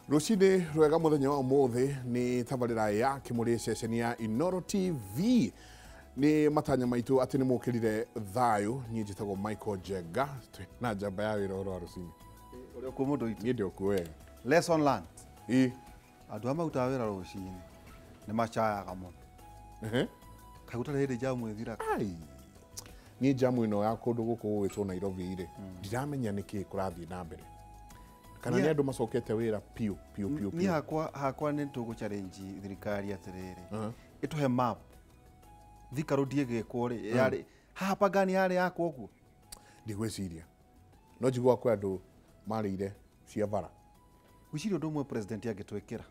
Rucini rwega muthenya wa mothe ni tabarira ya Kimuri ceceni ya Inooro TV ni matanya maitu ati ni mukirire thayu ni njitagwo Michael Jenga na jamba ya wira ro rucini uri ku mundu itu ni ndio kuwe lesson learned andu amauta wira rucini ni machayaga muno kaguta hindi jamu ithira ai ni jamu ino ya kundu guku gwitwo Nairobi ire ndiramenya niki kurathi na mbere kana ni andu macokete wira piu ni hakwa ni tugu challenge thirikari atiriri ituhe map thikaro diegekwo ri yari hapa gani yari yakwo ku ndigwiciria no jigwa kwa andu marire cia bara gwiciria ndu mwe president agitwekera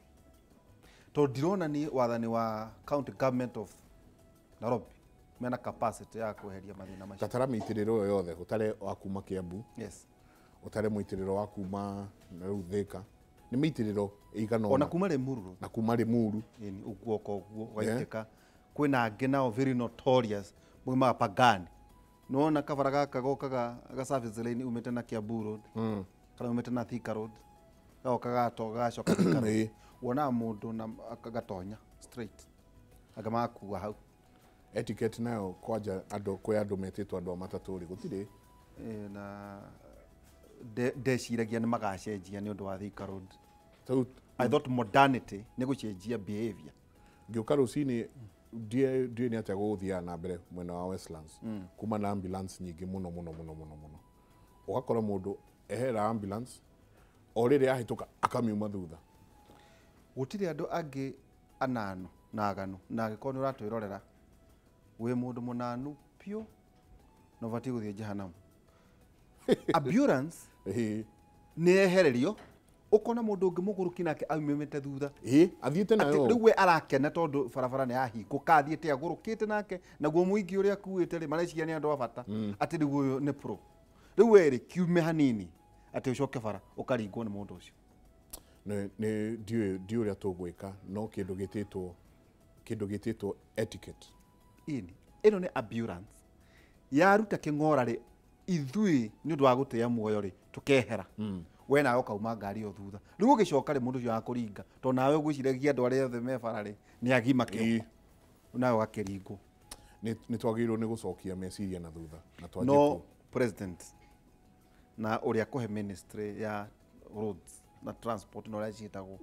to dirona ni wathani wa county government of Nairobi mena capacity ya kuheria mathina macio katara mitiriro yothe utare wa kuma Kiambu yes utare muitiriro wa kuma na Thika ni mitiriro igana ona kuma Limuru na kuma Limuru ni uguoko uguo waiteka kwina ngena very notorious mwima pagani nona kavara gaka gokaga ga service lane umete na Kiambu road kana umete na Thika road gokaga toga coka Thika road wona mundu na akagatonya straight agamakuwa hau etiquette nayo kwaja ando kwa andu metitwo andu mataturi gutire na deciragia ni magacenjia ni undu wa Thika road so I thought modernity ni gucenjia behavior ngioka rucini die ni atia guthia na mbere mwena wa Westlands kuma na ambulance nyingi muno ugakora mundu ehera ambulance orire ahituka akamiuma thutha gutire andu angi anano na aganu na agikoni uratwirorera we mundu munanu pio no vati guthie jehanamu ambulance ni ehererio ukona mundu ungi muguruki nake aumemete thutha athiete nayo riu we arakena tondu barabara ni ahingo kathiete agurukite nake naguo muingi uria kuite ri mareciria ni andu abata ati riu uyu ni pro riu we kiume hanini ati ucoke bara ukaringwo ni mundu ucio ne dio uria tugwika no kindu gititwo etiquette ino ni ambulance yaruta king'ora ri ithui ni undu wa gutia muoyo ri tukehera we nawe kauma ngari o thutha riu ugicoka ri mundu ucio akuringa to nawe gwiciragia andu aria othe me bara ri ni agima kio nawe gakiringo ni twagirwo ni gucokia meciria na thutha na twaje no president na uria kuhe ministry ya roads na transport no racitagwo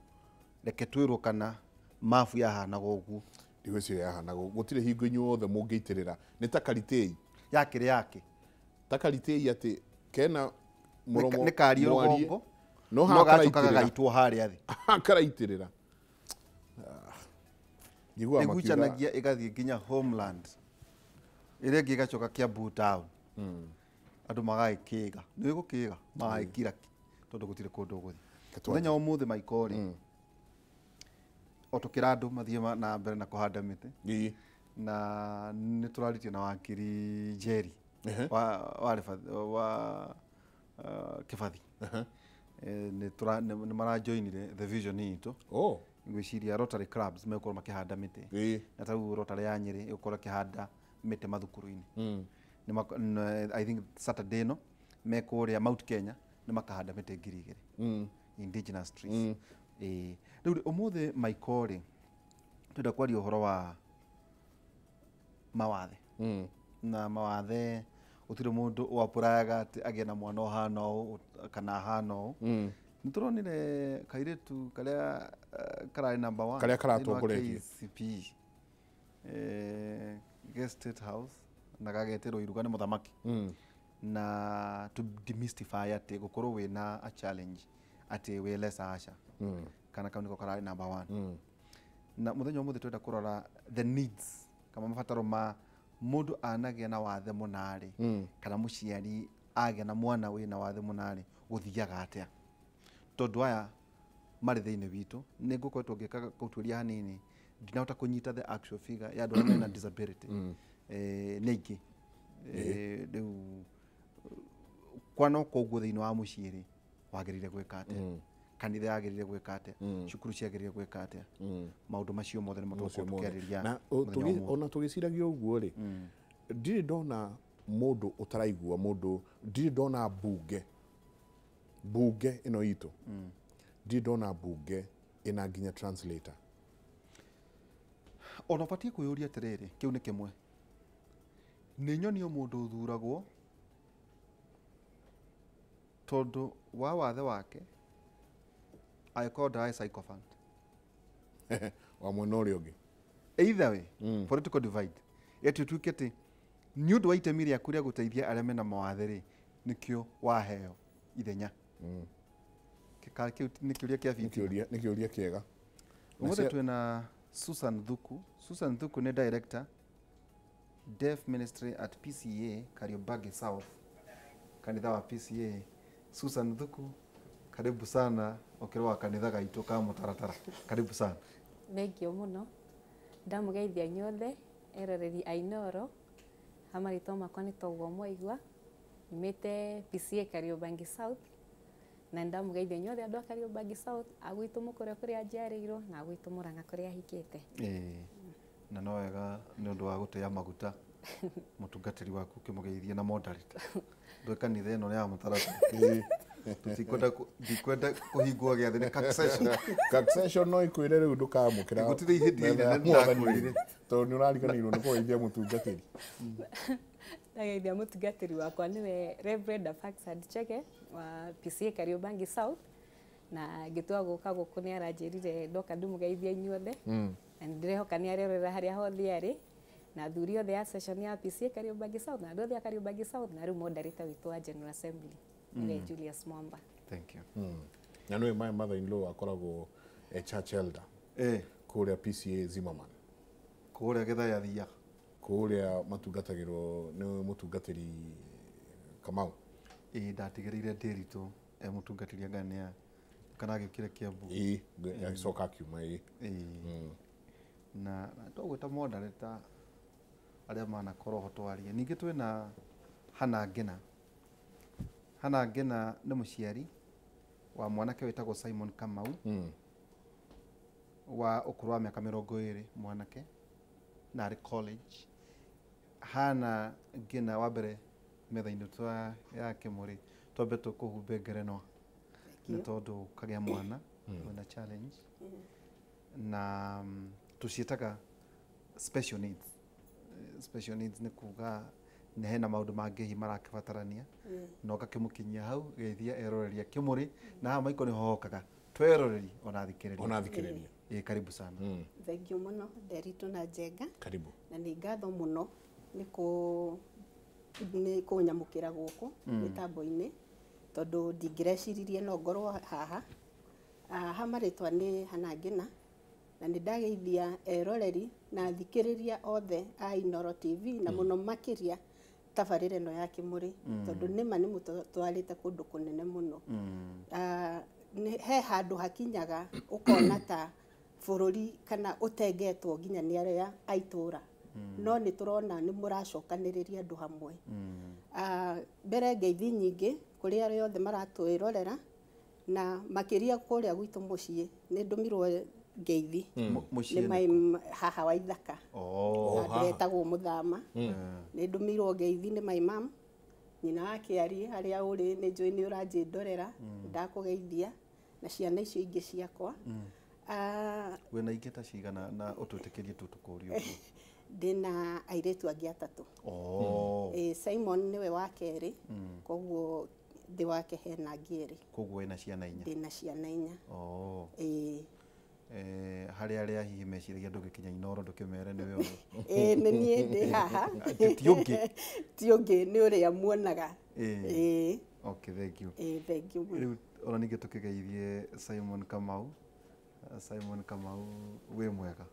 reke twirwo kana mafu yahanaga uguo ndigwiciria yahanaga gutire hingo inyuothe mungeitirira ni ta karitei yake ta karitei ati kena muromo ni kari rugongo no gacokaga gaitwo haria thi akaraitirira njigua makiucanagia igathie nginya homeland ire ngi gacoka Kiambu town andu magaikiga ni gukiga magaikira tondu gutire kundu guthi muthenya umuthi maikori otukira andu mathie na mbere na kuhanda miti na ni turaritie na wakiri Jerry wa Kibathi ni marajoinire the vision itu ngwiciria Rotary clubs mekoro makihanda miti na tau Rotary ya Nyeri ukora kihanda miti mathukuru-ini I think Saturday no mekuria Mount Kenya ni makahanda miti 2,000 indigenous trees riu umuthi maikori tuda kwaria uhoro wa mawathe na mawathe utire mundu wapurayaga ati agie na mwana ohana o kana hana o nituronire kairetu karia karari number 1 karia karatongoretie KCP guest state house na gagetero iruga ni muthamaki na to demystify ati gukorwo wina a challenge ati we lesa asha kana kau niko karari number 1 na muthenya umuthi twenda kurora the needs kama mabataro ma mundu anagia na wathe munari kana muciari agia na mwana wina wathe munari guthiaga atia tondu aya mari thiini witu ni ngukoretwo ngikaga kuturia hanini ndinahota kunyita the actual figure ya andu na disability ningi riu kwano koguo thiini wa muciiri wagirire gwika atia kanitha yagirire gwika atia cukuru ciagirire gwika atia maundu macio mothe ni matukiariria na ona tugiciragia uguo ri ndiri ndona mundu utaraigua mundu ndiri ndona bunge ino itu ndona mbunge ina nginya translator. Ona batie kwĩyũria atĩrĩrĩ, kĩu nĩ kĩmwe. Nĩ nyonio mũndũ ũthuragwo tondũ wa wathe wake angĩkorwo ndarĩ sycophant. Wa mwena ũrĩa ũngĩ. Either way, political divide. Yeti tuĩke atĩ nĩ ũndũ wa itemi rĩaku rĩa gũteithia arĩa mena mawathe rĩ, nĩkĩo waheo ithenya. Kĩu nĩ kĩũria kĩa biti. Nĩ kĩũria kĩega. Ũmũthĩ twĩna Susan Thuku. Susan Thuku nĩ director Deaf Ministry at PCA Kariobangi South. Kanitha wa PCA. Susan Thuku, karibu sana ukirwa kanitha gaitũ ka mũtaratara. Karibu sana. Thengio mũno. Ndamugeithia nyothe eroreri a Inooro. Hamarĩtwa makwa nĩ toguo mwaigua. Nyumĩte PCA Kariobangi South. Na ndamugeithia nyothe andũ a Kariobangi South, agwitũ mũkũrĩa kũrĩa njiarĩirwo na agwitũ Mũrang'a kũrĩa hikĩte. Na no wega nĩ ũndũ wa gũtĩa maguta mũtungatĩri waku ũkĩmũgeithia na moderate. Ndũĩ kanitha ĩno nĩ ya mũtaratara. Ndikwenda kũhingwo gĩathĩ nĩ Succession. Succession no ikwĩre rĩu ndũkamũkĩra. Gũtirĩ ihĩndĩ inene ndakwĩrire. Tondũ nĩ ũrariganĩirwo nĩ kũgeithia mũtungatĩri. Ndageithia mũtungatĩri wakwa nĩwe Reverend Faxad Chege wa PCA Kariobangi South. Na ngĩtua gũka gũkũ nĩ aranjĩrire ndoka ndĩmũgeithie inyuothe. Na ndĩrehoka nĩ arerorera harĩa hothe arĩ. Na athuri othe a session ya PCA Kariobangi South na andũ othe a Kariobangi South na rĩu moderator witũ wa General Assembly. Julius Mwamba. Thank you. Na nĩwe my mother-in-law akoragwo church elder. Kũrĩa PCA Zimmerman. Kũrĩa Gĩthaya thia. Kũrĩa matungatagĩrwo nĩ mũtungatĩri Kamau. Ndatigĩrĩire Ndĩritũ mũtungatĩri angania kana agĩkire Kiambu. Agĩcoka akiuma. Na tũgwĩta moderator arĩa manakorwo ho twaria. Ningĩ twĩna Hana Ngina. Hana Ngina nĩ mũciari wa mwanake wĩtagwo Simon Kamau. Wa ũkũrũ wa mĩaka 20 mwanake na arĩ college. Hana Ngina wa mbere metha-inĩ twa ya Kimuri twambe tũkũhumbe ngerenwa nĩ tondũ kagĩa mwana wĩna challenge na tũciĩtaga special needs. Special needs nĩ kuga nĩ hena maũndũ mangĩ marakĩbatarania no gakĩmũkinyia hau geithia eroreria Kimuri na haha maiko nĩ hohokaga tweroreri ona thikĩrĩria. Karibu sana. Thengio mũno Nderitu na Njenga. Karibu. Na nĩ ngatho mũno nĩ kũnyamũkĩra gũkũ mĩtambo-inĩ tondũ ndingĩreciririe no ngorwo haha. Haha marĩtwa nĩ Hana Ngina na nĩ ndageithia eroreri na thikĩrĩria othe a Inooro TV na mũno makĩria tabarĩra ĩno ya Kimuri tondũ nĩma nĩ mũtwarĩte kũndũ kũnene mũno. He handũ hakinyaga ũkona ta bũrũri kana ũtengetwo nginya nĩ arĩa a itũũra. No nĩ tũrona nĩ mũracokanĩrĩria andũ hamwe. Mbere ngeithi nyingĩ kũrĩ arĩa othe maratwĩrorera na makĩria kũrĩa gwitũ mũciĩ nĩ ndũmirwo ngeithi nĩ haha wa Ithaka. Ndetagwo Mũthama. Nĩ ndũmirwo ngeithi nĩ my mom nyina wa Kĩari harĩa ũrĩ nĩ njũĩ nĩ ũranjĩndorera ndakũgeithia na ciana icio ingĩ ciakwa. Wĩna ingĩ ta cigana na ũtwĩtĩkĩrie tũkũũrio? Ndĩna airĩtu angĩ 3. Simon nĩwe wa kerĩ koguo thĩ wake hena angĩ 2. Koguo wĩna ciana 4? Ndĩna ciana 4. Harĩa arĩa hihi meciragia ndũgĩkinya Inooro ndũkĩmere nĩwe ũyũ? Nĩ niĩ ndĩ haha. Ti ũngĩ nĩ ũrĩa muonaga. Okay, thank you. Thank you. Rĩu ona ningĩ tũkĩgeithie Simon Kamau. Simon Kamau wĩ mwega?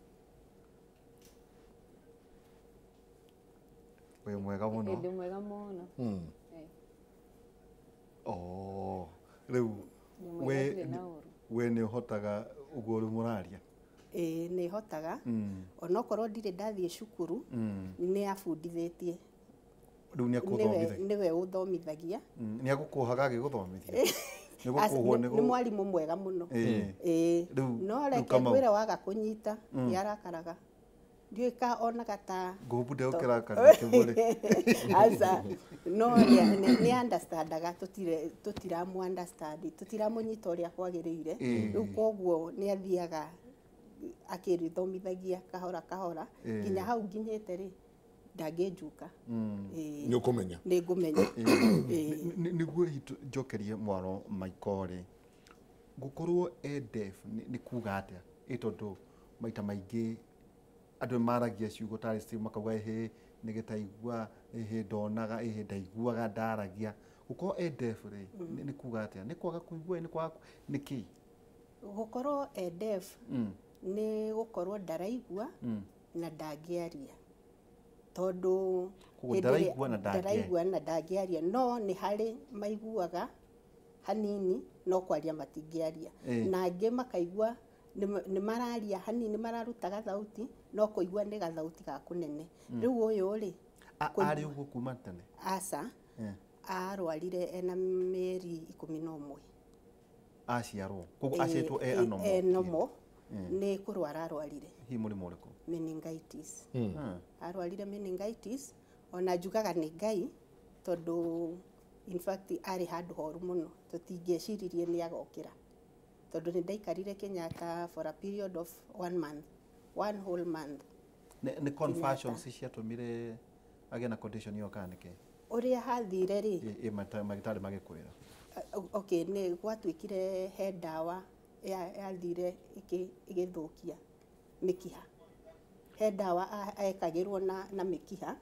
Wĩ mwega mũno? Ndĩ mwega mũno. Rĩu we nĩ ũhotaga ũguo ũrĩ mũraria? Nĩ hotaga. Onokorwo ndirĩ ndathiĩ cukuru nĩ abundithĩtie. Rĩu nĩ akũthomithagia? Nĩwe ũthomithagia. Nĩ agũkũhaga agĩgũthomithia? Nĩ mwarimũ mwega mũno. No reke ngwĩre waga kũnyita nĩ arakaraga. ndiwika ona kata ngubude ukira kana Kimuri asa no ni understandaga tutiramu understand tutiramunyita uria kwagiriire riu koguo ni athiaga akirithomithagia kahora kahora nginya hau nginyete ri ndangĩnjuka nĩ ũkũmenya nĩ ngũmenya nĩguo njokerie mwaro Maikore gũkorwo deaf nĩ kuga atĩa ĩtondũ maita maingĩ andũ maragia ciugo tarĩ cio makauga ĩhĩ nĩ gĩtaigua ĩhĩ ndonaga ĩhĩ ndaiguaga ndaragia gũkorwo deaf rĩ nĩ kuga atĩa nĩ kwaga kũigua nĩ kwaga nĩkĩ gũkorwo deaf nĩ gũkorwo ndaraigua na ndangĩaria tondu ndaraigua na ndangĩaria no nĩ harĩ maiguaga hanini no kwaria matingĩaria na angĩ makaigua nĩ mararia hanini mararuta gathauti no kũigua nĩ gathauti ga kũnene rĩu ũyũ rĩ arĩ ũguo kuma tene aca arwarire ena mĩeri 11 aciarwo koguo aciarĩtwo anomo nĩ kũrwara arwarire hi mũrimũ ũrĩkũ meningitis arwarire meningitis ona njugaga nĩ Ngai tondu in fact arĩ handũ horu mũno tũtingĩeciririe nĩ agokĩra tondu nĩ ndaikarire Kenyatta for a period of 1 month, 1 whole month. Nĩ conversions ciatũmire agĩa na condition ĩyo kana nĩkĩ ũrĩa hathire rĩ magĩtarĩ magĩkwĩra okay nĩ gwatuĩkire he ndawa yathire igĩthũkia mĩkiha he ndawa ekagĩrwo na mĩkiha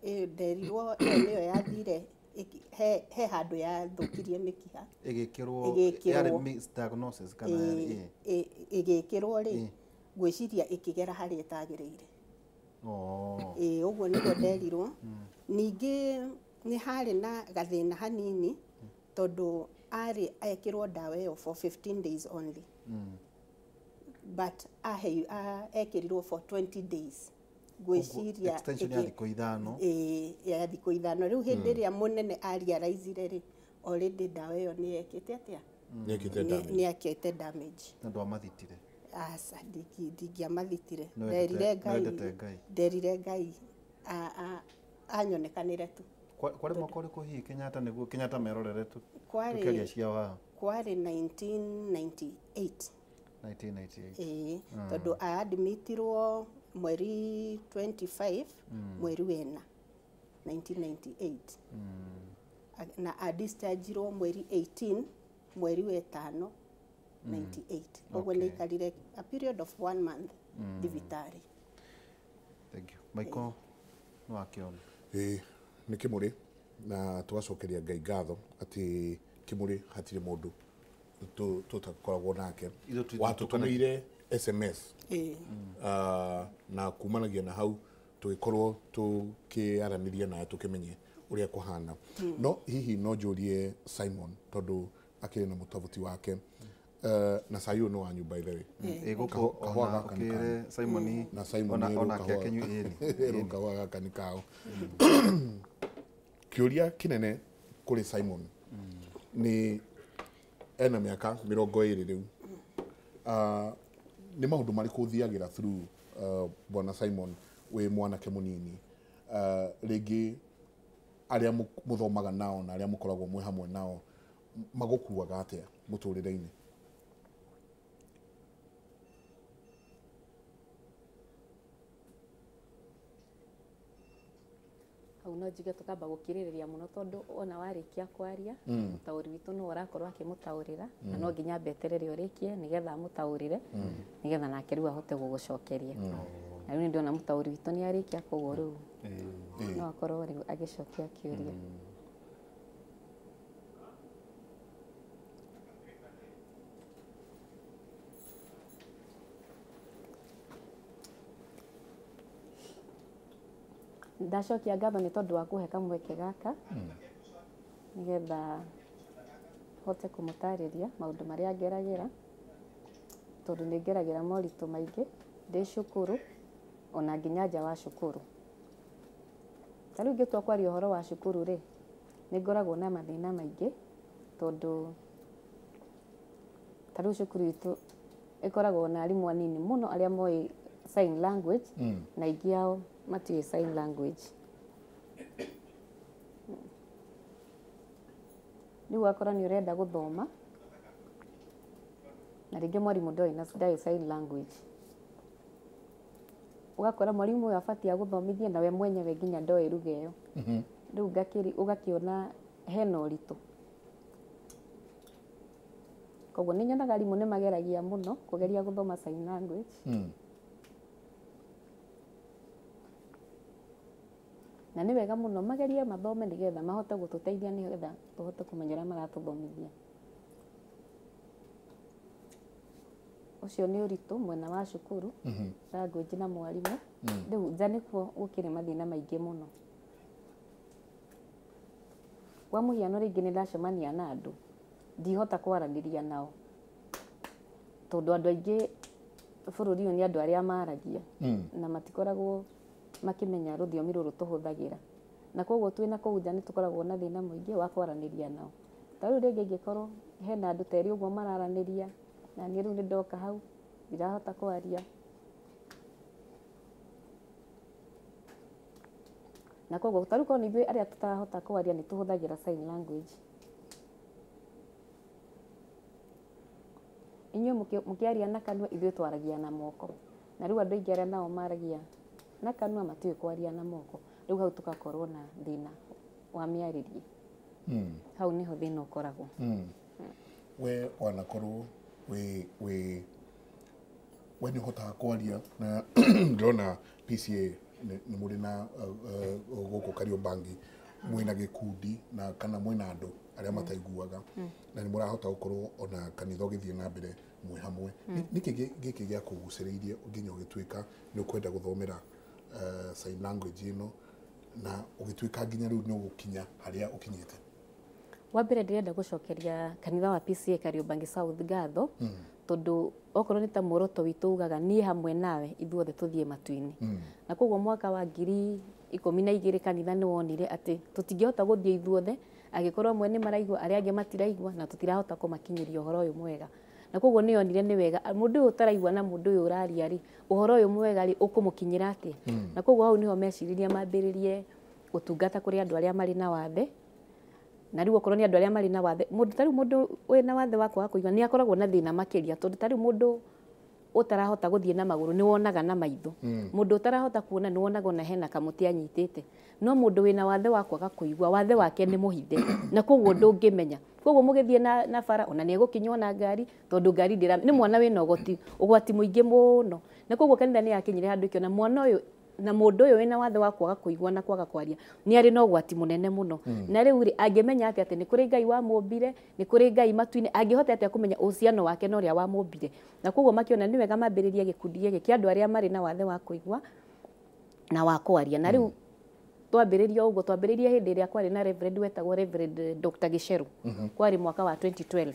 nderirwo ĩyo nĩyo yathire he handũ yathũkirie mĩkiha ĩgĩkĩrwo misdiagnosis kana ĩgĩkĩrwo rĩ gwĩciria ĩkĩgera harĩa ĩtagĩrĩire ũguo nĩguo nderirwo ningĩ nĩ harĩ na gathĩna hanini tondu arĩ ekĩrwo ndawa ĩyo for 15 days only but ekĩrirwo for 20 days gwĩciria extension ya thikũ ithano ya thikũ ithano rĩu hĩndĩ ĩrĩa mũnene ariaraicire rĩ already ndawa ĩyo nĩ ekĩte atĩa nĩ ekĩte damage na ndwamathitire aca ndingĩamathitire nderire Ngai anyonekanĩre tu kwarĩ mwaka ũrĩkũ hihi Kenyatta nĩguo Kenyatta merorere tu kwarĩ cia wao kwarĩ 1998 tondu aadmitirwo mweri 25 mweri wena 1998 na adischargeirwo mweri 18 mweri wetano 98 koguo nĩ ikarire a period of 1 month thibitarĩ. Thank you Michael no akiona nĩ Kimuri na tũgacokeria Ngai ngatho atĩ Kimuri hatirĩ mũndũ tũtakoragwo nake watũtũmĩire SMS na kumanagia na hau tũgĩkorwo tũkĩaranĩria nawe tũkĩmenye ũrĩa kũhana no hihi no njũrie Simon tondu akĩrĩ na mũtabuti wake na sayo no wanyu by the way kahũa gaka nĩ Simon na Simon ona kekenyu ĩrĩ kahũa gaka nĩ kao kĩũria kĩnene kũrĩ Simon nĩ ena mĩaka 20 rĩu nĩ maũndũ marĩkũ thiagĩra through bwana Simon wĩ mwanake mũnini rĩngĩ arĩa mũthomaga nao na arĩa mũkoragwo mwĩ hamwe nao magũkuaga atĩa mũtũrĩre-inĩ hau no njuge tukamba gukiririria muno tondu ona warikia kwaria mutauri witu no urakorwo akimutaurira na no nginya mbeterere urikie nigetha mutaurire nigetha nake riu ahote gugucokeria na riu ndiona mutauri witu ni arikia koguo riu no akorwo riu agicokia kiuria ndacokia ngatho nĩ tondũ wa kũhe kamweke gaka nigetha hote kũmũtarĩria maũndũ marĩa ngeragĩra tondũ nĩ ngeragĩra moritũ maingĩ ndĩ cukuru ona nginya nja wa cukuru. Ta rĩu ngĩtua kwaria ũhoro wa cukuru rĩ nĩ ngoragwo na mathĩna maingĩ tondũ ta rĩu cukuru itũ ĩkoragwo na arimũ anini mũno arĩa moĩ sign language na ingĩ ao matiũĩ sign language. Rĩu wakora nĩ ũrenda gũthoma na rĩngĩ mwarimũ ndarĩ sign language, ũgakora mwarimũ ũyũ abatiĩ agũthomithie na we mwenyewe nginya ndoĩ lugha ĩyo. Rĩu ũgakĩona hena ũritũ. Koguo nĩ nyonaga arimũ nĩ mageragia mũno kũgeria gũthoma sign language. Na nĩ wega mũno magerie mathome nĩgetha mahote gũtũteithia nĩgetha tũhote kũmenya ũrĩa maratũthomithia. Ũcio nĩ ũritũ mwena wa cukuru, language na mwarimũ. Rĩu nja nĩkuo gũkĩrĩ mathĩna maingĩ mũno. Kwa mũhiano rĩngĩ nĩ ndacemania na andũ ndihota kwaranĩria nao, tondũ andũ aingĩ bũrũri ũyũ nĩ andũ arĩa maragia na matikoragwo makĩmenya rũthiomi rũrũ tũhũthagĩra, na koguo twĩna kũu nja nĩ tũkoragwo na thĩna mũingĩ wa kwaranĩria nao. Ta rĩu rĩngĩ ingĩkorwo hena andũ terĩ ũguo mararanĩria na niĩ rĩu nĩ ndoka hau ndirahota kwaria, na koguo ta rĩu korwo nĩ ithuĩ arĩa tũtarahota kwaria nĩ tũhũthagĩra sign language. Inyuĩ mũkĩaria na kanua, ithuĩ twaragia na moko, na rĩu andũ aingĩ arĩa nao maragia na kanua matiũĩ kwaria na moko. Rĩu hau tũgakorwo na thĩna wa mĩarĩrie. Hau niho thĩna ũkoragwo. We wanakorwo we nĩ ũhotaga kwaria na ndĩrona PCA nĩ mũrĩ na gũkũ Kariobangi mwĩna gĩkundi na kana mwĩna andũ arĩa mataiguaga na nĩ mũrahota gũkorwo ona kanitha ũgĩthiĩ na mbere mwĩ hamwe. Nĩkĩ gĩkĩ gĩa kũgucĩrĩirie nginya ũgĩtuĩka nĩ ũkwenda gũthomera sign language ĩno na ũgĩtuĩka nginya rĩu nĩ ũgũkinya harĩa ũkinyĩte? Wa mbere ndĩrenda gũcokeria kanitha wa PCA Kariobangi South ngatho, tondũ okorwo nĩ ta muoroto witũ ugaga niĩ hamwe nawe ithuothe tũthiĩ matu-inĩ. Na koguo mwaka wa 2012 kanitha nĩ wonire atĩ tũtingĩhota gũthiĩ ithuothe angĩkorwo amwe nĩ maraigua arĩa angĩ matiraigua na tũtirahota kũmakinyĩria ũhoro ũyũ mwega. Na koguo nĩ onire nĩ wega mũndũ ũyũ ũtaraigua na mũndũ ũyũ ũraria rĩ, ũhoro ũyũ mwega rĩ ũkũmũkinyĩra atĩa. Na koguo hau niho meciririe mambĩrĩrie gũtungata kũrĩ andũ arĩa marĩ na wathe. Na rĩu okorwo nĩ andũ arĩa marĩ na wathe, ta rĩu mũndũ wĩna wathe wa kwaga kũigua nĩ akoragwo na thĩna makĩria, tondũ ta rĩu mũndũ ũtarahota gũthiĩ na magũrũ nĩ wonaga na maitho, mũndũ ũtarahota kuona nĩ wonaga ona hena kamũtĩ anyitĩte, no mũndũ wĩna wathe wa kwaga kũigua wathe wake nĩ mũhithe na koguo ndũngĩmenya. Koguo mũgĩthiĩ na bara ona nĩ egũkinywo na ngari, tondũ ngari nĩ mwana wĩna ũgwati mũingĩ mũno. Na koguo kanitha nĩ yakinyire handũ ikĩona mwana ũyũ na mũndũ ũyũ wĩna wathe wa kwaga kũigua na kwaga kwaria nĩ arĩ na ũgwati mũnene mũno. Na rĩu rĩ angĩmenya atĩ nĩ kũrĩ Ngai wamũmbire, nĩ kũrĩ Ngai matu-inĩ, angĩhota atĩa kũmenya ũhusiano wake na ũrĩa wamũmbire. Na koguo makĩona nĩ wega mambĩrĩrie gĩkundi gĩkĩ kĩa andũ arĩa marĩ na wathe wa kũigua na wa kwaria. Na rĩu twambĩrĩrie ũguo, twambĩrĩrie hĩndĩ ĩrĩa kwarĩ na Reverend wetagwo Reverend Dr. Gicheru, kwarĩ mwaka wa 2012,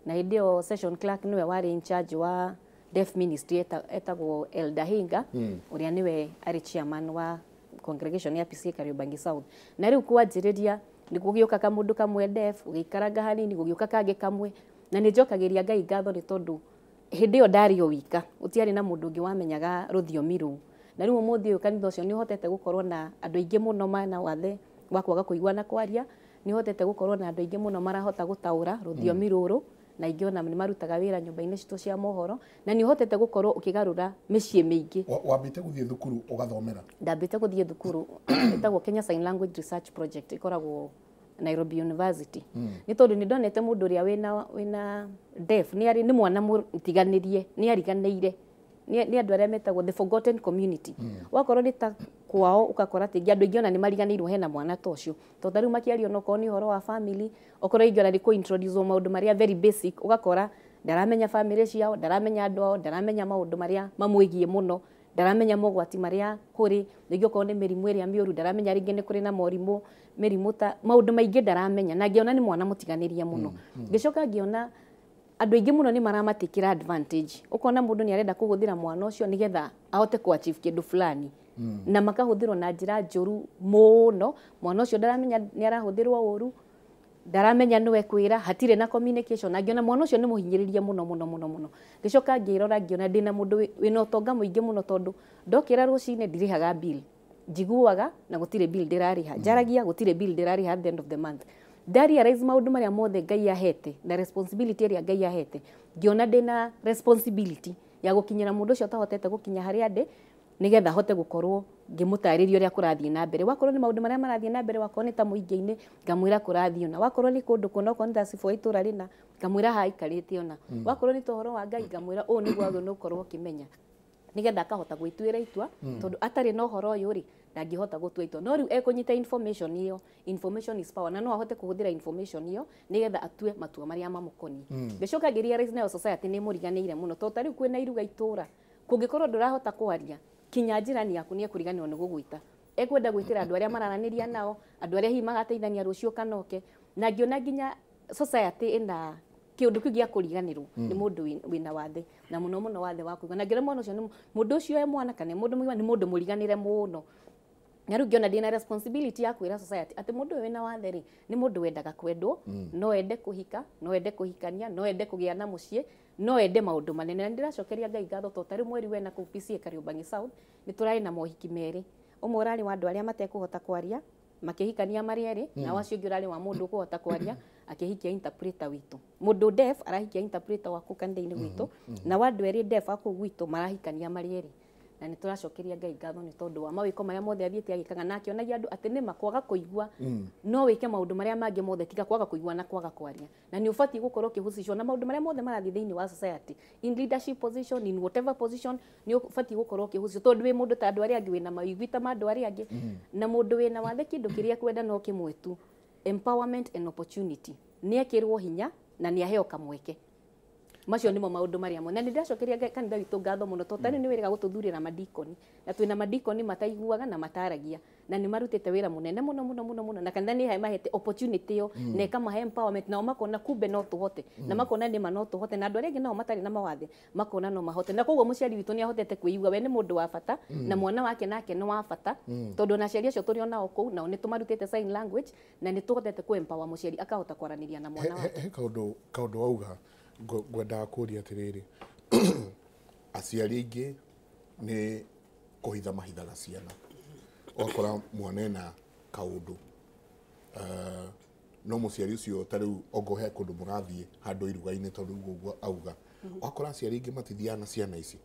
na hĩndĩ ĩyo session clerk nĩwe warĩ in charge wa deaf ministry etagwo Elder Hinga, ũrĩa nĩwe arĩ chairman wa congregation ya PCA Kariobangi South. Na rĩu kwanjĩrĩria nĩ gũgĩũka kamũndũ kamwe deaf, ũgĩikaranga hanini gũgĩũka kangĩ kamwe, na nĩ njokagĩria Ngai ngatho nĩ tondũ hĩndĩ ĩyo ndarĩ o wika, gũtiarĩ na mũndũ ũngĩ wamenyaga rũthiomi rũu. Na rĩu ũmũthĩ ũyũ kanitha ũcio nĩ ũhotete gũkorwo na andũ aingĩ mũno mena wathe wa kwaga kũigua na kwaria, nĩ ũhotete gũkorwo na andũ aingĩ mũno marahota gũtaũra rũthiomi rũrũ, na ingĩ ona nĩ marutaga wĩra nyũmba-inĩ citũ cia mohoro, na nĩ ũhotete gũkorwo ũkĩgarũra mĩciĩ mĩingĩ. Wambĩte gũthiĩ thukuru ũgathomera? Ndambĩte gũthiĩ thukuru ĩtagwo Kenya Sign Language Research Project, ĩkoragwo Nairobi University. Nĩ tondũ nĩ ndonete mũndũ ũrĩa wĩna deaf nĩ mwana mũtiganĩrie, nĩ ariganĩire, nĩ andũ arĩa metagwo the forgotten community. Wakorwo nĩ ta kwao ũgakora atĩ andũ aingĩ ona nĩ mariganĩirwo hena mwana ta ũcio, tondũ rĩu makĩario no korwo nĩ ũhoro wa family, okorwo ingĩ ona nĩ kũ-introduce maũndũ marĩa very basic, ũgakora ndaramenya family ciao, ndaramenya andũ ao, ndaramenya maũndũ marĩa mamwĩgiĩ mũno, ndaramenya mogwati marĩa kũrĩ, rĩngĩ okorwo nĩ mĩrimũ ĩrĩa mĩũru ndaramenya, rĩngĩ nĩ kũrĩ na mĩrimũ ta maũndũ maingĩ ndaramenya, na ngĩona nĩ mwana mũtiganĩrie mũno. Ngĩcoka ngĩona andũ aingĩ mũno nĩ maramatĩkĩra advantage, ũkona mũndũ nĩ arenda kũhũthĩra mwana ũcio nĩgetha ahote kũ-achieve kĩndũ fulani, na makahũthĩrwo na njĩra njũru mũno. Mwana ũcio ndaramenya nĩ arahũthĩrwo ũru, ndaramenya nĩwe kwĩra hatirĩ na communication na ngiona mwana ũcio nĩ mũhinyĩrĩrie mũno ngicoka ngĩrora ngiona ndĩna mũndũ wĩna ũtonga mũingĩ mũno tondũ ndokĩra rũcinĩ ndirĩhaga bill njiguaga na gũtirĩ bill ndĩrarĩha njaragia gũtirĩ bill ndĩrarĩha at the end of the month ndarealize maũndũ marĩa mothe Ngai ahete na responsibility ĩrĩa Ngai ahete ngiona ndĩna responsibility ya gũkinyĩra mũndũ ũcio atahotete gũkinya harĩa ndĩ nigetha hote gũkorwo ngĩmũtarĩria ũrĩa kũrathiĩ na mbere wakorwo nĩ maũndũ marĩa marathiĩ na mbere wakorwo nĩ ta mũingĩ-inĩ ngamwĩra kũrathiĩ ona wakorwo nĩ kũndũ kũna okorwo nĩ ta cibũ itũra rĩna ngamwĩra ha ikarĩte ona wakorwo nĩ tohoro wa Ngai ngamwĩra ũũ nĩguo agĩrĩirwo gũkorwo ũkĩmenya nigetha akahota gwĩtuĩra itua tondũ atarĩ na ũhoro ũyũ rĩ ndangĩhota gũtua itua no rĩu ekũnyita information ĩyo information is power na no ahote kũhũthĩra information ĩyo nigetha atue matua marĩa mamũkoniĩ ngĩcoka ngĩrealize nayo society nĩ mũriganĩire mũno tondũ tarĩu kwĩna iruga itũra kũngĩkorwo ndũrahota kwaria kinya njirani yaku nĩ ekũriganĩrwo nĩ gũgwĩta ekwenda gwĩtĩra andũ arĩa mararanĩria nao andũ arĩa hihi magateithania rũciũ kanoke na ngĩona nginya society ĩna kĩũndũ kĩu gĩa kũriganĩrwo nĩ mũndũ wĩna wathe na mũno wathe wa kũigua na ngĩona mwana ũcio nĩ mũndũ ũcio e mwana kana mũndũ mũgima nĩ mũndũ mũriganĩre mũno na rĩu ngĩona ndĩna responsibility ya kwĩra society atĩ mũndũ ũyũ wĩna wathe rĩ nĩ mũndũ wendaga kwendwo no ende kũhika no ende kũhikania no ende kũgĩa na mũciĩ no ende maũndũ manene na ndĩracokeria Ngai ngatho tondũ tarĩ mweri wena kũu PCA Kariobangi South nĩ tũrarĩ na mohiki merĩ ũmwe ũrarĩ wa andũ arĩa matekũhota kwaria makĩhikania marĩ erĩ na wacio ũngĩ ũrarĩ wa mũndũ ũkũhota kwaria akĩhikia interpreter witũ mũndũ deaf arahikia interpreter wa kũu kanitha-inĩ gwitũ na wa andũ erĩ deaf a kũu gwitũ marahikania marĩ erĩ na nĩ tũracokeria Ngai ngatho nĩ tondũ wa mawĩko marĩa mothe athiĩte agĩkaga na akĩonagia andũ atĩ nĩma kwaga kũigua no wĩke maũndũ marĩa mangĩ mothe tiga kwaga kũigua na kwaga kwaria na nĩ ũbatiĩ gũkorwo ũkĩhusishwo na maũndũ marĩa mothe marathiĩ thĩinĩ wa society in leadership position in whatever position nĩ ũbatiĩ gũkorwo ũkĩhusishwo tondũ wĩ mũndũ ta andũ arĩa angĩ wĩna maigwi ta andũ arĩa angĩ na mũndũ wĩna wathe kĩndũ kĩrĩa kwenda no kĩmwe tu empowerment and opportunity nĩ ekĩrwo hinya na nĩ aheo kamweke macio nimo maũndũ marĩa mo na nĩ ndacokeria kanitha witũ ngatho mũno tondũ tarĩu nĩ wĩrĩga gũtũthurĩra madikoni na twĩna madikoni mataiguaga na mataragia na nĩ marutĩte wĩra mũnene mũno na kanitha nĩ mahete opportunity ĩyo na ĩkamahe empowerment nao makona kumbe no tũhote na makona nĩma no tũhote na andũ arĩa angĩ nao matarĩ na mawathe makona no mahote na koguo mũciari witũ nĩ ahotete kwĩigua we nĩ mũndũ wa bata na mwana wake nake nĩ wa bata tondũ na aciari acio tũrĩ onao kũu nao nĩ tũmarutĩte sign language na nĩ tũhotete kũ empower mũciari akahota kwaranĩria na mwana wake he kaũndũ wauga ngwendaga kũria atĩrĩrĩ aciari aingĩ nĩ kũhitha mahithaga ciana ũgakora mwana ena kaũndũ no mũciari ũcio tarĩu ongo he kũndũ mũrathiĩ handũ iruga-inĩ tondũ ũguo auga ũgakora aciari aingĩ matithiaga na ciana ici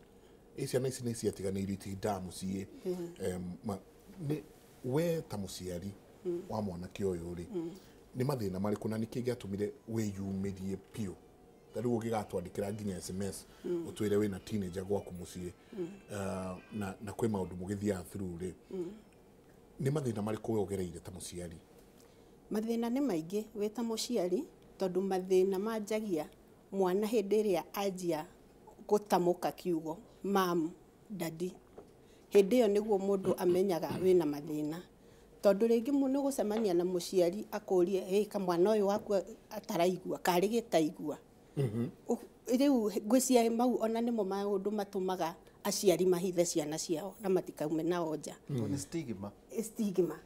ciana ici nĩ ciatiganĩirio itindaga mũciĩ we ta mũciari wa mwanake ũyũ rĩ nĩ mathĩna marĩkũ na nĩkĩ gĩatũmire wĩyumĩrie piũ tarĩu ũngĩgatwandĩkĩra nginya SMS ũtwĩre wĩna teenager gwaku mũciĩ na kwĩ maũndũ mũgĩthiaga through rĩ nĩ mathĩna marĩkũ we ũgereire ta mũciari mathĩna nĩ maingĩ wĩ ta mũciari tondũ mathĩna manjagia mwana hĩndĩ ĩrĩa anjia gũtamũka kiugo mam dadi hĩndĩ ĩyo nĩguo mũndũ amenyaga wĩna mathĩna tondũ rĩngĩ mũno gũcemania na mũciari akũrie hey kamwana ũyũ waku ataraigua karĩ gĩtaigua rĩu ngwĩciria mau ona nĩmo maũndũ matũmaga aciari mahithe ciana ciao na matikaume nao nja stigma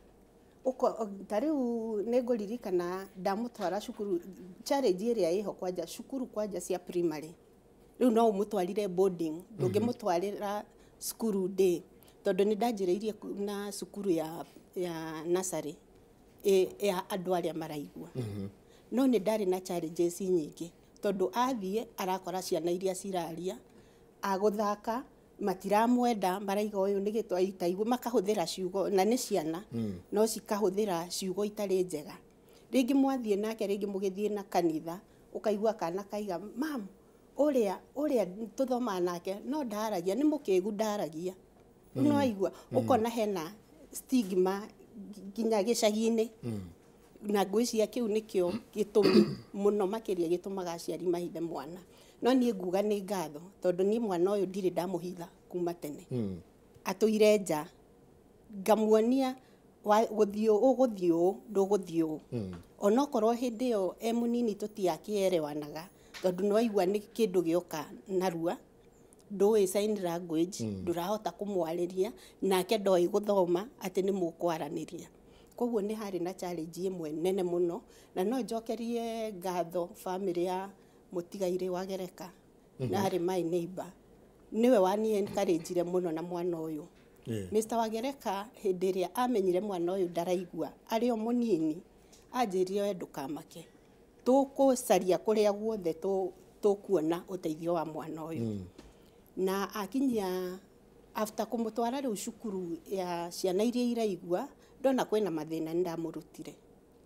tarĩu nĩ ngũririkana ndamũtwara cukuru challenge ĩrĩa ĩho kwanja cukuru kwanja cia primary rĩu no ũmũtwarire boarding ndũngĩmũtwarĩra cukuru day tondũ nĩ ndanjĩrĩirie na cukuru ya nursery ya andũ arĩa maraigua no nĩ ndarĩ na challenges nyingĩ tondũ athiĩ arakora ciana iria ciraria agũthaka matiramwenda maraiga ũyũ nĩ gĩtwa itaigua makahũthĩra ciugo na nĩ ciana no cikahũthĩra ciugo itarĩ njega rĩngĩ mwathiĩ nake rĩngĩ mũgĩthiĩ na kanitha ũkaigua kana kaiga mam ũrĩa tũthomaga nake no ndaragia nĩ mũkĩgu ndaragia no aigua ũkona hena stigma nginya gĩcagi-inĩ na ngwĩciria kĩu nĩkĩo gĩtũmi mũno makĩria gĩtũmaga aciari mahithe mwana no niĩ nguga nĩ ngatho tondũ niĩ mwana ũyũ ndirĩ ndamũhitha kuma tene atũire nja ngamuonia gũthiĩ ndũgũthiĩ ũũ onokorwo hĩndĩ ĩyo e mũnini tũtiakĩerewanaga tondũ nĩwaigua nĩ kĩndũ gĩoka narua ndũĩ sign language ndũrahota kũmwarĩria nake ndoĩ gũthoma atĩ nĩ mũkwaranĩria koguo nĩ harĩ na challenge ĩmwe nene mũno, na no njokerie ngatho family ya mũtigaire wa Gereka na harĩ my neighbor niwe wani encourage mũno na mwana ũyũ. Mr. Wagereka hĩndĩ ĩrĩa amenyire mwana ũyũ ndaraigua arĩ o mũnini, anjĩrire we ndũkamake, tũkũcaria kũrĩa guothe tũkuona ũteithio wa mwana ũyũ. Na akinyia after kumutwara rĩu cukuru ya ciana iria iraigua, ndona kwĩna mathĩna nĩndamũrutire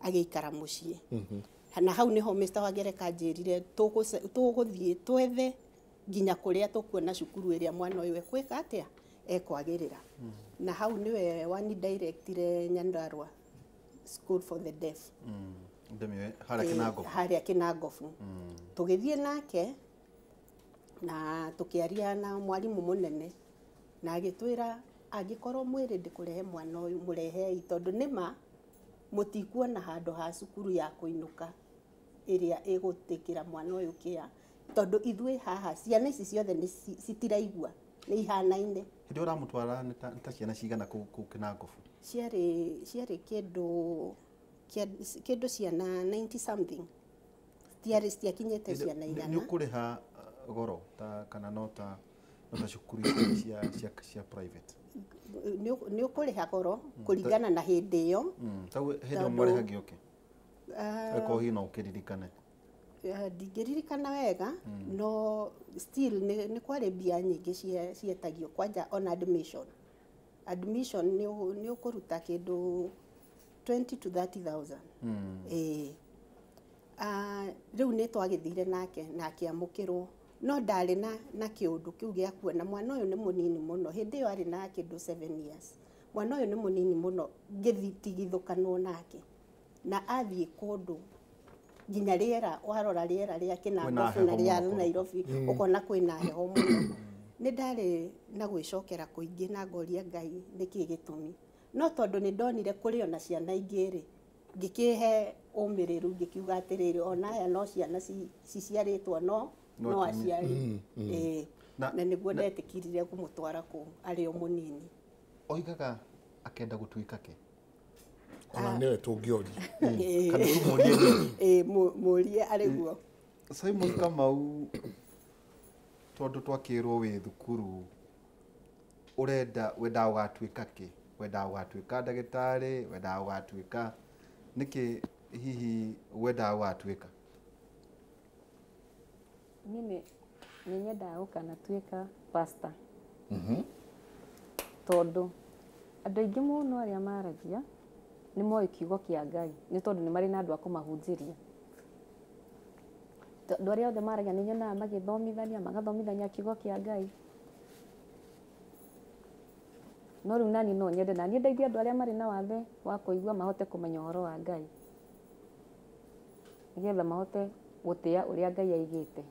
agĩikara mũciĩ. Na hau niho Mr. Wagereka anjĩrire tũgũthiĩ twethe nginya kũrĩa tũkuona cukuru ĩrĩa mwana ũyũ ekwĩka atĩa ekwagĩrĩra. Na hau niwe wani directire Nyandarua School for the Deaf. Harĩa Kĩnangobu. Tũgĩthiĩ nake na tũkĩaria na mwarimu mũnene, na agĩtwĩra angĩkorwo mwĩrĩ ndĩkũrehe mwana ũyũ mũrehei, tondũ nĩma mũtikuona handũ ha cukuru ya kũinũka ĩrĩa ĩgũtĩkĩra mwana ũyũ kĩa, tondũ ithuĩ haha ciana ici ciothe citiraigua, nĩ ihanaine. Hĩndĩ ũramũtwara nĩ ta ciana cigana kũu Kĩnangobu? Ciarĩ kĩndũ ciana 90 something, citiakinyĩte ciana igana. Nĩ ũkũrĩha goro kana no ta cukuru cia private? Nĩ ũkũrĩha goro kũringana na hĩndĩ ĩyo. Hĩndĩ ĩyo mwarĩhagia ũkĩ? Eko hihi no ũkĩririkane? Ndingĩririkana wega, no still nĩ kwarĩ mbia nyingĩ cietagio, kwanja on admission. Admission nĩ ũkũruta kĩndũ 20 to 30,000. Rĩu nĩ twagĩthire nake na akĩamũkĩrwo, no ndarĩ na kĩũndũ kĩu gĩa kuona mwana ũyũ nĩ mũnini mũno. Hĩndĩ ĩyo arĩ na kĩndũ 7 years. Mwana ũyũ nĩ mũnini mũno ngĩtigithũkanwo nake, na athiĩ kũndũ nginya rĩera, warora rĩera rĩa Kĩnangobu na rĩa Nairobi ũkona kwĩna heho mũno. Nĩ ndarĩ na gwĩcokera kũingĩ na ngoria Ngai nĩkĩ gĩtũmi, no tondũ nĩ ndonire kũrĩ ona ciana ingĩ rĩ, ngĩkĩhe ũmĩrĩru ngĩkiuga atĩrĩrĩ, ona aya no ciana ciciarĩtwo no aciari. Na nĩguo ndetĩkirire kũmũtwara kũu arĩ o mũnini. Oigaga akenda gũtuĩka kĩ? Ona nĩwe tũngĩoria. Kana tũmũrie nĩ? Mũrie arĩ guo. Simon Kamau, tondũ twakĩrwo wĩ thukuru, wendaga ũgatuĩka kĩ? Wendaga ũgatuĩka ndagĩtarĩ, wendaga ũgatuĩka nĩkĩ hihi wendaga ũgatuĩka? Niĩ nĩ nyendaga gũkanatuĩka pastor. Tondũ andũ aingĩ mũno arĩa maragia nĩ moĩ kiugo kĩa Ngai, nĩ tondũ nĩ marĩ na andũ a kũmahunjĩria. Andũ arĩa othe maragia nĩ nyonaga magathomithania kiugo kĩa Ngai. No rĩu nani no nyende na niĩ ndeithie andũ arĩa marĩ na wathe wa kũigua mahote kũmenya ũhoro wa Ngai, nĩgetha mahote gũtĩa ũrĩa Ngai aigĩte.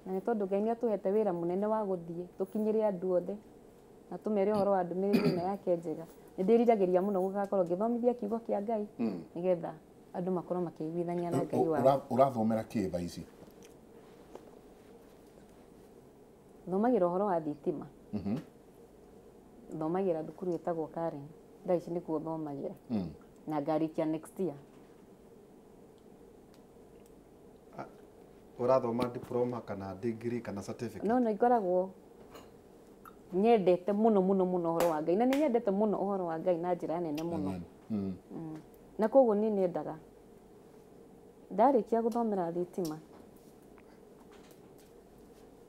Na nĩ tondũ Ngai nĩ atũhete wĩra mũnene wa gũthiĩ tũkinyĩre andũ othe na tũmere ũhoro wa ndũmĩrĩri ĩno yake njega. Nĩ ndĩriragĩria mũno gũgakorwo ngĩthomithia kiugo kĩa Ngai nĩgetha andũ makorwo makĩiguithania na Ngai wao. Ũrathomera kĩ thaa ici? Thomagĩra ũhoro wa thitima. Thomagĩra thukuru ĩtagwo Karen. Thaa ici nĩkuo thomagĩra. Na ngarikia next year. Ũrathoma diploma kana degree kana certificate? No ikoragwo nyendete mũno ũhoro wa Ngai, na nĩ nyendete mũno ũhoro wa Ngai na njĩra nene mũno. Na koguo niĩ nĩendaga ndarĩkia gũthomera thitima,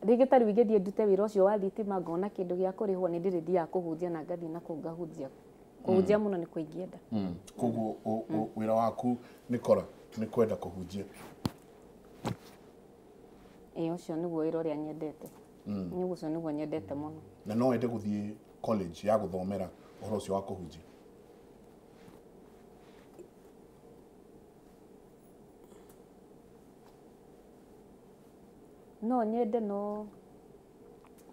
rĩngĩ ta rĩu ingĩthiĩ ndute wĩra ũcio wa thitima ngona kĩndũ gĩa kũrĩhwo, nĩ ndĩrĩthiaga kũhunjia na ngathiĩ na kũu ngahunjia. Kũhunjia mũno nĩ kũingĩenda. Koguo wĩra waku nĩ kwenda kũhunjia? Ũcio nĩguo wĩra ũrĩa nyendete. Ũcio nĩguo nyendete mũno. Na no wende gũthiĩ college ya gũthomera ũhoro ũcio wa kũhunjia? No nyende, no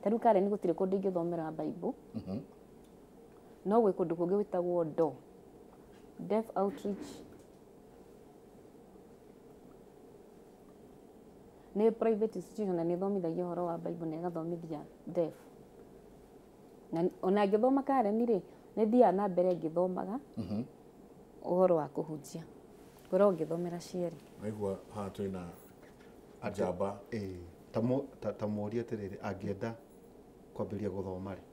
ta rĩu Karen gũtirĩ kũndũ ingĩthomera Bible. No gwĩ kũndũ kũngĩ gwĩtagwo DO, Deaf Outreach. Nĩ private institution na nĩ thomithagia ũhoro wa Bible na ĩgathomithia deaf. na ona ngĩthoma Karen rĩ nĩ thiaga na mbere ngĩthomaga ũhoro wa kũhunjia ngoragwo ngĩthomera cieri. Naigua haha twĩna njamba ta mũũrie atĩrĩrĩ angĩenda kwambĩrĩria gũthoma rĩ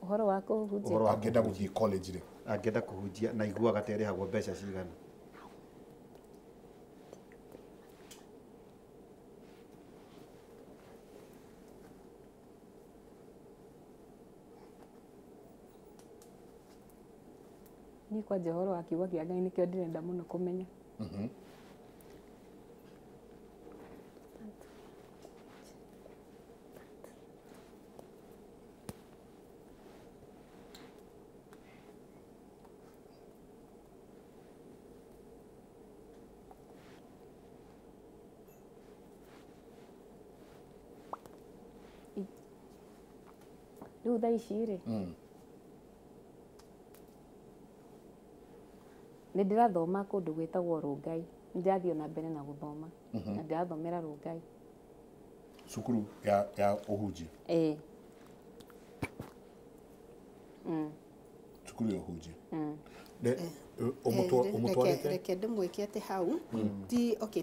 ũhoro wa kũhunjia angĩenda gũthiĩ college rĩ angĩenda kũhunjia na iguaga terĩhagwo mbeca cigana? niĩ kwanja ũhoro wa kiugo kĩa Ngai nĩkĩo ndĩrenda mũno kũmenya. Rĩu thaa ici rĩ nĩ ndĩrathoma kũndũ gwĩtagwo Rũngai, nĩ ndĩrathiĩ na mbere na gũthoma na ndĩrathomera Rũngai. Cukuru ya ũhunjia? Cukuru ya ũhunjia. Reke ndĩmwĩke atĩ hau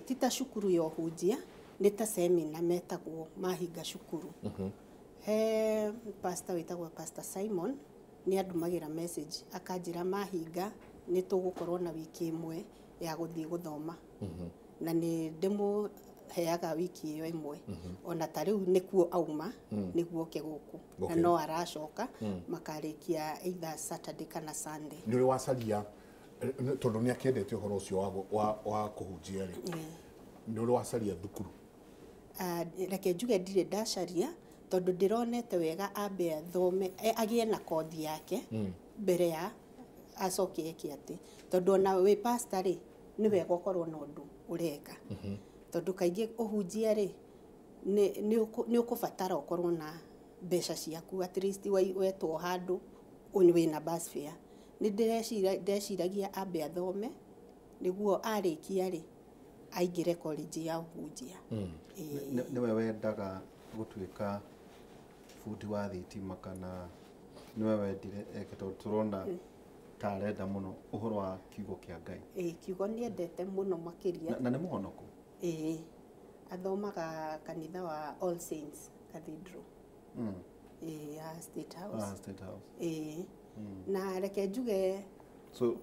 ti ta cukuru ya ũhunjia, nĩ ta semina metagwo mahinga cukuru. He pastor wĩtagwo Pastor Simon nĩ andumagĩra message akanjĩra mahinga nĩ tũgũkorwo na wiki ĩmwe ya gũthiĩ gũthoma na nĩ ndĩmũheaga wiki ĩyo ĩmwe ona ta rĩu nĩkuo auma nĩguo oke gũkũ na no aracoka makarĩkia either Saturday kana Sunday. Nĩ ũrĩ wacaria tondũ nĩ akĩendete ũhoro ũcio wa kũhunjia rĩ nĩ ũrĩ wacaria thukuru? Reke njuge ndirĩ ndacaria tondũ ndĩronete wega ambe athome agĩe na kothi yake mbere ya acoke eke atĩ tondũ ona wĩ pastor rĩ nĩ wega ũkorwo na ũndũ ũreka tondũ kaingĩ ũhunjia rĩ nĩ ũkũbatara ũkorwo na mbeca ciaku at least wetwo handũ wĩna bus fare. Nĩ ndĩreciragia ambe athome nĩguo arĩkia rĩ aingĩre college ya ũhunjia. Nĩwe wendaga gũtuĩka bundi wa thitima kana nĩwe wendire eke tondũ tũrona ta arenda mũno ũhoro wa kiugo kĩa Ngai? Kiugo nĩendete mũno makĩria na nĩ mũhonoku? Athomaga kanitha wa All Saints Cathedral ya State House. State House. Na reke njuge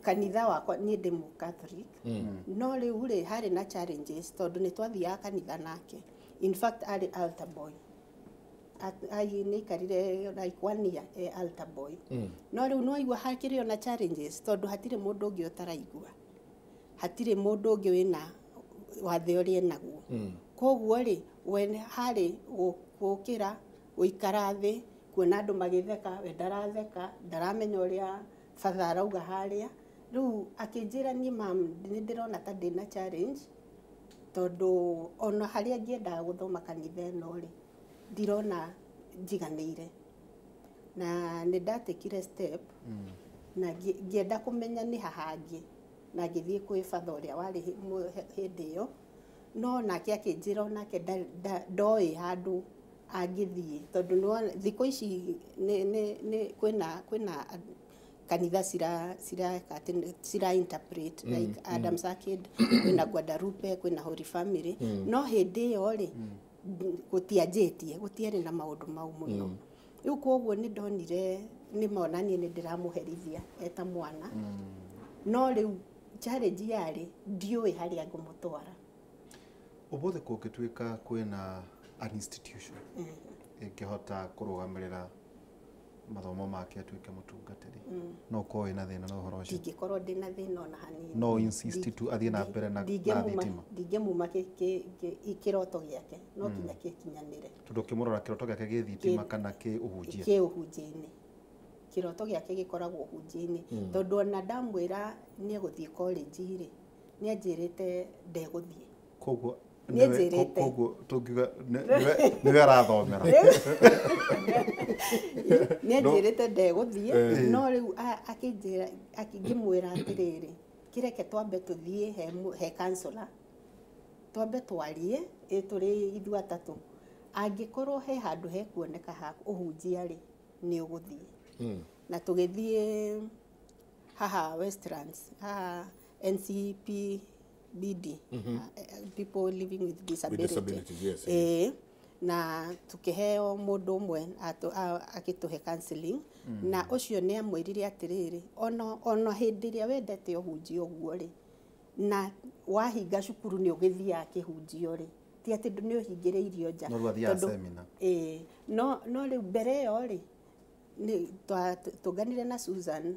kanitha wakwa niĩ ndĩ Catholic no rĩu rĩ harĩ na challenges tondũ nĩ twathiaga kanitha nake. In fact arĩ altar boy nĩ ikarire like 1 year altar boy no rĩu no igua hakĩrĩ ona challenges tondũ hatirĩ mũndũ ũngĩ ũtaraigua, hatirĩ mũndũ ũngĩ wĩna wathe ũrĩa naguo koguo rĩ harĩ gũkĩra gũikara thĩ kuona andũ magĩtheka we ndaratheka ndaramenya ũrĩa father arauga harĩa. Rĩu akĩnjĩra niĩ mam nĩ ndĩrona ta ndĩna challenge tondũ ona harĩa ngĩendaga gũthoma kanitha ĩno rĩ ndirona njiganĩire na nĩ ndatekire step na ngĩenda kũmenya nĩ hahangĩ na ngĩthiĩ kwĩ father ũrĩa warĩ hĩndĩ ĩyo no nake akĩnjĩra onake ndoĩ handũ angĩthiĩ tondũ thikũ ici kwĩna kanitha cira interpret like Adam's Arcade, kwĩna Guadalupe, kwĩna Holy Family no hĩndĩ ĩyo rĩ gũtianjĩtie gũtiarĩ na maũndũ mau mũno. Rĩu koguo nĩ ndonire nĩ monanie nĩ ndĩramũherithia eta mwana no rĩu challenge yarĩ ndiũĩ harĩa ngũmũtwara. Ũmũthĩ kũngĩtuĩka kwĩna an institution ĩngĩhota kũrũgamĩrĩra mathomo make atuĩke mũtungatĩri no ũkorwo wĩna thĩna na ũhoro ũcio? Ndingĩkorwo ndĩna thĩna ona hanini. No insist tu athiĩ na mbere na thitima? Ndingĩmuma kĩroto gĩake no kinya gĩkinyanĩre. Tondũ ũkĩmũrora kĩroto gĩake gĩ thitima kana kĩ ũhunjia? Kĩ ũhunjia-inĩ. Kĩroto gĩake gĩkoragwo ũhunjia-inĩ tondũ ona ndamwĩra nĩ egũthiĩ college rĩ nĩ anjĩrĩte ndegũthiĩ. Koguo koguo tũngiuga nĩwe arathomera nĩ anjĩrĩte ndegũthiĩ no rĩu akĩngĩmwĩra atĩrĩrĩ kĩreke twambe tũthiĩ he counselor twambe twarie tũrĩ ithuĩ atatũ angĩkorwo he handũ hekuoneka ha ũhunjia rĩ nĩ ũgũthiĩ na tũgĩthiĩ haha Westlands haha NCPBD people living with disability yes. Na tukiheo mundu umwe akituhe counseling na ucio ni amwirire atiriri ona hindi iria wendete uhunjio guo ri na wahinga cukuru ni ugithia kihunjio ri ti ati ni uhingiriirio nja no riu mbere yo ri ni tuganire na Susan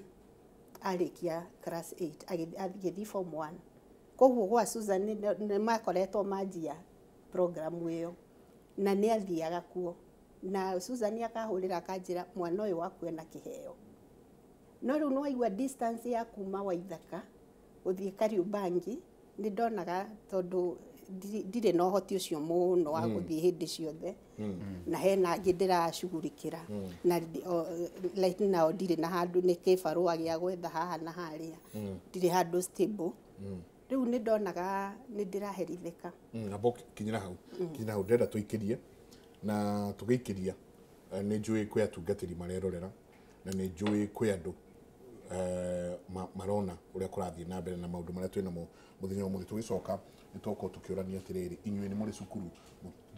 arikia class 8 agithii form 1 koguo gwa Susan ni makoretwo manjia program iyo na nĩ athiaga kuo na Susan akahũrĩra akanjĩra mwana ũyũ waku ena kĩheo no rĩu nĩwaigua distance ya kuma Waithaka gũthiĩ Kariũbangi nĩ ndonaga tondũ ndirĩ na ũhoti ũcio mũno wa gũthiĩ hĩndĩ ciothe na hena angĩ ndĩracugurikĩra na like now ndirĩ na handũ nĩ kĩbarũa gĩa gwetha haha na harĩa ndirĩ handũ stable rĩu nĩ ndonaga nĩ ndĩraherithĩka abo kinyira hau ndĩrenda tũikĩrie na tũgĩikĩria nĩ njũĩ kwĩ atungatĩri marerorera na nĩ njũĩ kwĩ andũ marona ũrĩa kũrathiĩ na mbere na maũndũ marĩa twĩ namo mũthenya ũmwe tũgĩcoka nĩ tũkorwo tũkĩũrania atĩrĩrĩ inyuĩ nĩ mũrĩ cukuru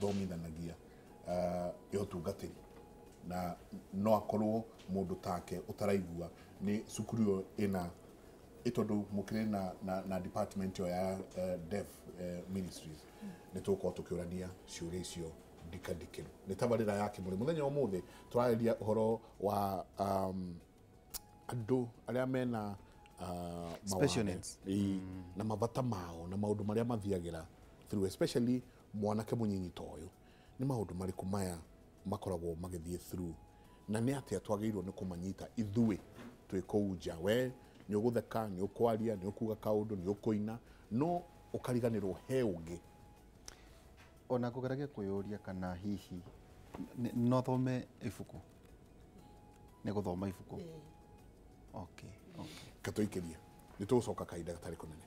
thomithanagia ũtungatĩri na no akorwo mũndũ take ũtaraigua nĩ cukuru ĩyo ĩna ĩtondũ mũkĩrĩ na department ya deaf ministries nĩ tũkorwo tũkĩũrania ciũria icio ndikandikĩru nĩ tabarĩra ya Kimuri mũthenya ũmũthĩ tũrarĩria ũhoro wa andũ arĩa mena special needs na mabata mao na maũndũ marĩa mathiagĩra through especially mwanake mũnyinyi ta ũyũ nĩ maũndũ marĩkũ maya makoragwo magĩthiĩ through na nĩ atĩa twagĩrĩirwo nĩ kũmanyita ithuĩ twĩ kũu nja we nĩ ũgũtheka nĩ ũkwaria nĩ ũkuga kaũndũ nĩ ũkũina no ũkariganĩrwo he ũngĩ ona kũgerage kwĩyũria kana hihi no thome ibuku nĩ gũthoma ibuku okay katũikĩria nĩ tũgũcoka kahinda gatarĩ kũnene